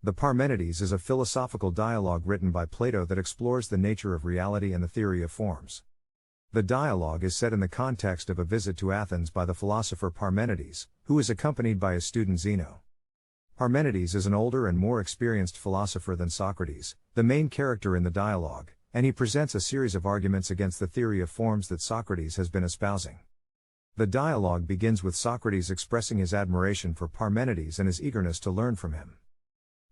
The Parmenides is a philosophical dialogue written by Plato that explores the nature of reality and the theory of forms. The dialogue is set in the context of a visit to Athens by the philosopher Parmenides, who is accompanied by his student Zeno. Parmenides is an older and more experienced philosopher than Socrates, the main character in the dialogue, and he presents a series of arguments against the theory of forms that Socrates has been espousing. The dialogue begins with Socrates expressing his admiration for Parmenides and his eagerness to learn from him.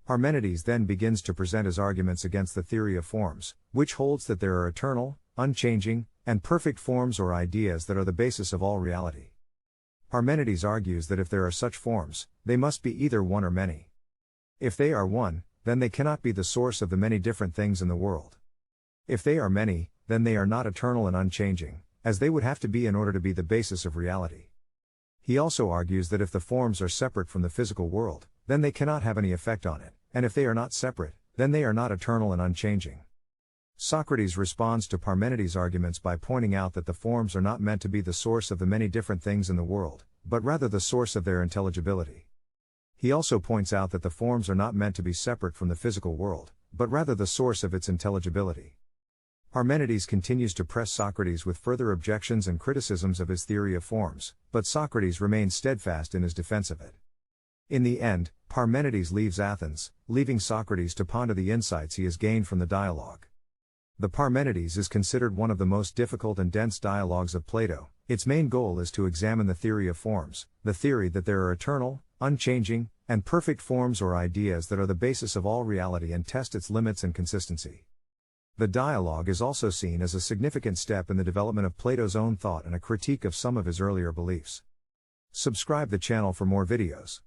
Parmenides then begins to present his arguments against the theory of forms, which holds that there are eternal, unchanging, and perfect forms or ideas that are the basis of all reality. Parmenides argues that if there are such forms, they must be either one or many. If they are one, then they cannot be the source of the many different things in the world. If they are many, then they are not eternal and unchanging, as they would have to be in order to be the basis of reality. He also argues that if the forms are separate from the physical world, then they cannot have any effect on it, and if they are not separate, then they are not eternal and unchanging. Socrates responds to Parmenides' arguments by pointing out that the forms are not meant to be the source of the many different things in the world, but rather the source of their intelligibility. He also points out that the forms are not meant to be separate from the physical world, but rather the source of its intelligibility. Parmenides continues to press Socrates with further objections and criticisms of his theory of forms, but Socrates remains steadfast in his defense of it. In the end, Parmenides leaves Athens, leaving Socrates to ponder the insights he has gained from the dialogue. The Parmenides is considered one of the most difficult and dense dialogues of Plato. Its main goal is to examine the theory of forms, the theory that there are eternal, unchanging, and perfect forms or ideas that are the basis of all reality, and test its limits and consistency. The dialogue is also seen as a significant step in the development of Plato's own thought and a critique of some of his earlier beliefs. Subscribe the channel for more videos.